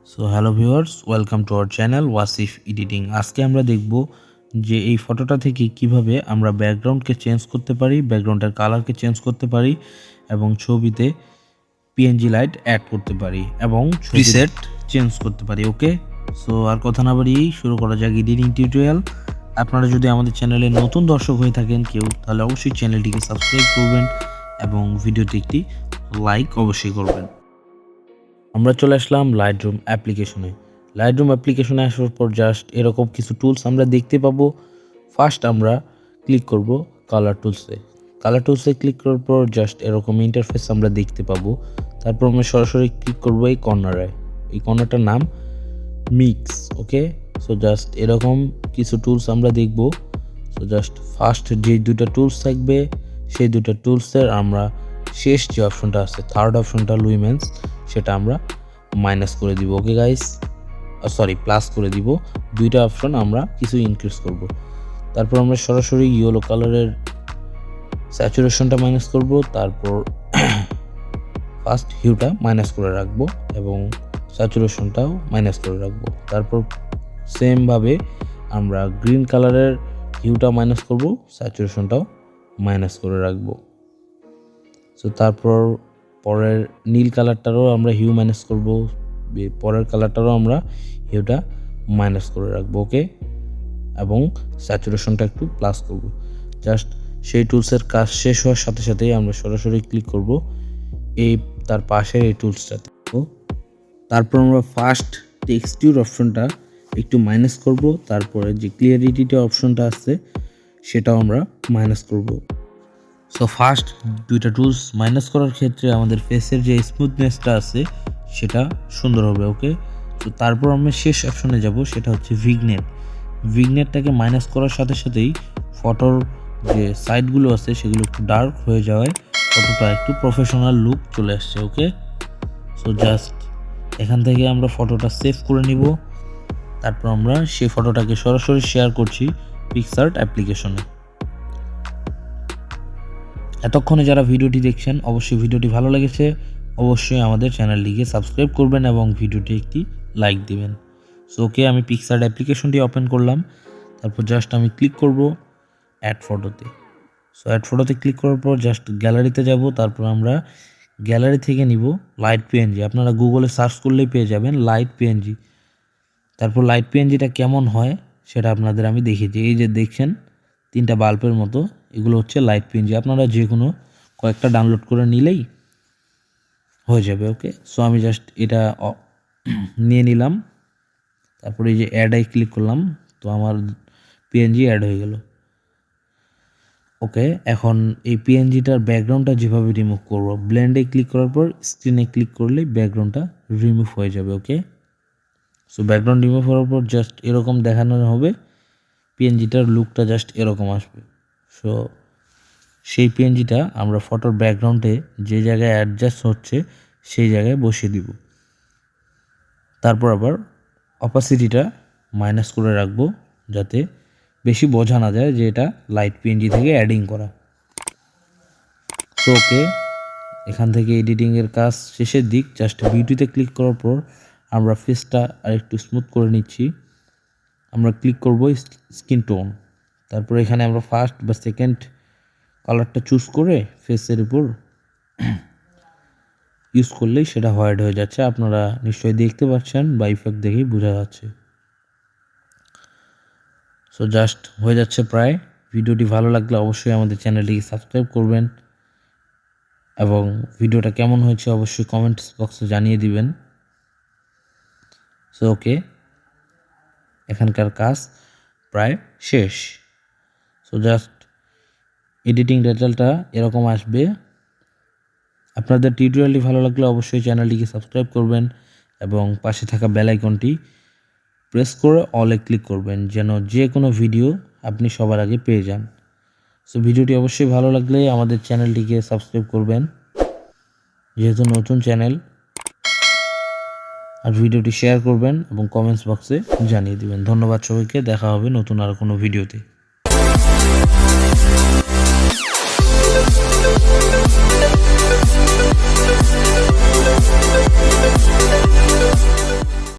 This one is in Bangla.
So hello viewers, welcome to our channel Wasif editing. আজকে আমরা দেখব যে এই ফটোটা থেকে কিভাবে আমরা ব্যাকগ্রাউন্ডকে চেঞ্জ করতে পারি, ব্যাকগ্রাউন্ডের কালারকে চেঞ্জ করতে পারি এবং ছবিতে পিএনজি লাইট অ্যাড করতে পারি এবং প্রিসেট চেঞ্জ করতে পারি। ওকে, সো আর কথা না বাড়িয়েই শুরু করা যাক এডিটিং টিউটোরিয়াল। আপনারা যদি আমাদের চ্যানেলে নতুন দর্শক হয়ে থাকেন কেউ, তাহলে অবশ্যই চ্যানেলটিকে সাবস্ক্রাইব করবেন এবং ভিডিওটি একটি লাইক অবশ্যই করবেন। আমরা চলে আসলাম লাইটরুম অ্যাপ্লিকেশনে। লাইটরুম অ্যাপ্লিকেশনে আসার পর জাস্ট এরকম কিছু টুলস আমরা দেখতে পাবো। ফার্স্ট আমরা ক্লিক করব কালার টুলসে। কালার টুলসে ক্লিক করার পর জাস্ট এরকম ইন্টারফেস আমরা দেখতে পাবো। তারপর আমরা সরাসরি ক্লিক করবো এই কর্নারে। এই কর্নারটার নাম মিক্স। ওকে, সো জাস্ট এরকম কিছু টুলস আমরা দেখব। সো জাস্ট ফার্স্ট যে দুটো টুলস থাকবে সেই দুটো টুলসের আমরা শেষ যে অপশনটা আছে, থার্ড অপশনটা লুইমেন্স, সেটা আমরা মাইনাস করে দিব। ওকে গাইস, প্লাস করে দিব। দুইটা অপশন আমরা কিছু ইনক্রিজ করব। তারপর আমরা সরাসরি ইয়েলো কালারের স্যাচুরেশনটা মাইনাস করব। তারপর ফার্স্ট হিউটা মাইনাস করে রাখবো এবং স্যাচুরেশনটাও মাইনাস করে রাখবো। তারপর সেমভাবে আমরা গ্রিন কালারের হিউটা মাইনাস করব, স্যাচুরেশনটাও মাইনাস করে রাখবো। সো তারপর পরের নীল কালারটারও আমরা হিউ মাইনাস করব, পরের কালারটারও আমরা হিউটা মাইনাস করে রাখবো। ওকে, এবং স্যাচুরেশনটা একটু প্লাস করব। জাস্ট সেই টুলসের কাজ শেষ হওয়ার সাথে সাথেই আমরা সরাসরি ক্লিক করব এই তার পাশের এই টুলসটাতে। তারপর আমরা ফার্স্ট টেক্সচার অপশনটা একটু মাইনাস করব। তারপরে যে ক্লিয়ারিটিটা অপশনটা আছে সেটাও আমরা মাইনাস করব। সো ফার্স্ট দুইটা টুলস মাইনাস করার ক্ষেত্রে আমাদের ফেসের যে স্মুথনেসটা আছে সেটা সুন্দর হবে। ওকে, তো তারপর আমরা শেষ অপশনে যাব, সেটা হচ্ছে ভিগনেট। ভিগনেটটাকে মাইনাস করার সাথে সাথেই ফটোর যে সাইডগুলো আছে সেগুলো একটু ডার্ক হয়ে যাওয়ায় ফটোটা একটু প্রফেশনাল লুক চলে আসছে। ওকে, সো জাস্ট এখান থেকে আমরা ফটোটা সেভ করে নিব। তারপর আমরা সেই ফটোটাকে সরাসরি শেয়ার করছি পিকসার্ট অ্যাপ্লিকেশনে। এতক্ষণে যারা ভিডিওটি দেখছেন, অবশ্যই ভিডিওটি ভালো লেগেছে, অবশ্যই আমাদের চ্যানেলটিকে সাবস্ক্রাইব করবেন এবং ভিডিওটি একটি লাইক দিবেন। সো ওকে, আমি পিকসার্ট অ্যাপ্লিকেশনটি ওপেন করলাম। তারপর জাস্ট আমি ক্লিক করব অ্যাড ফটোতে। সো অ্যাড ফটোতে ক্লিক করার পর জাস্ট গ্যালারিতে যাব। তারপর আমরা গ্যালারি থেকে নিব লাইট পিএনজি। আপনারা গুগলে সার্চ করলেই পেয়ে যাবেন লাইট পিএনজি। তারপর লাইট পিএনজিটা কেমন হয় সেটা আপনাদের আমি দেখিয়েছি। এই যে দেখছেন তিনটা বাল্বের মতো, এগুলো হচ্ছে লাইট পিএনজি। আপনারা যে কোনো কয়েকটা ডাউনলোড করে নিলেই হয়ে যাবে। ওকে, সো আমি জাস্ট এটা নিয়ে নিলাম। তারপরে এই যে অ্যাডে ক্লিক করলাম, তো আমার পিএনজি অ্যাড হয়ে গেল। ওকে, এখন এই পিএনজিটার ব্যাকগ্রাউন্ডটা যেভাবে রিমুভ করব, ব্লেন্ডে ক্লিক করার পর স্ক্রিনে ক্লিক করলেই ব্যাকগ্রাউন্ডটা রিমুভ হয়ে যাবে। ওকে, সো ব্যাকগ্রাউন্ড রিমুভ করার পর জাস্ট এরকম দেখানো হবে, পিএনজিটার লুকটা জাস্ট এরকম আসবে। সো সেই পিএনজিটা আমরা ফটোর ব্যাকগ্রাউন্ডে যে জায়গায় অ্যাডজাস্ট হচ্ছে সেই জায়গায় বসিয়ে দিব। তারপর আবার অপাসিটিটা মাইনাস করে রাখবো যাতে বেশি বোঝা না যায় যে এটা লাইট পিএনজি থেকে অ্যাডিং করা। সো ওকে, এখান থেকে এডিটিংয়ের কাজ শেষের দিক। জাস্ট বিউটিতে ক্লিক করার পর আমরা ফেসটা আর একটু স্মুথ করে নিচ্ছি। আমরা ক্লিক করব স্কিন টোন। তারপর এখানে আমরা ফার্স্ট বা সেকেন্ড কালারটা চুজ করে ফেসের উপর ইউজ করলেই সেটা হোয়াইট হয়ে যাচ্ছে। আপনারা নিশ্চয়ই দেখতে পাচ্ছেন বা ইফেক্ট দেখেই বোঝা যাচ্ছে। সো জাস্ট হয়ে যাচ্ছে প্রায়। ভিডিওটি ভালো লাগলে অবশ্যই আমাদের চ্যানেলটিকে সাবস্ক্রাইব করবেন এবং ভিডিওটা কেমন হয়েছে অবশ্যই কমেন্টস বক্সে জানিয়ে দিবেন। সো ওকে, এখানকার কাজ প্রায় শেষ। সো জাস্ট এডিটিং রেজাল্টটা এরকম আসবে। আপনাদের টিউটোরিয়ালটি ভালো লাগলে অবশ্যই চ্যানেলটিকে সাবস্ক্রাইব করবেন এবং পাশে থাকা বেল আইকনটি প্রেস করে অলে ক্লিক করবেন যেন যে কোনো ভিডিও আপনি সবার আগে পেয়ে যান। সো ভিডিওটি অবশ্যই ভালো লাগলে আমাদের চ্যানেলটিকে সাবস্ক্রাইব করবেন যেহেতু নতুন চ্যানেল, আর ভিডিওটি শেয়ার করবেন এবং কমেন্টস বক্সে জানিয়ে দিবেন। ধন্যবাদ সবাইকে, দেখা হবে নতুন আর কোনো ভিডিওতে।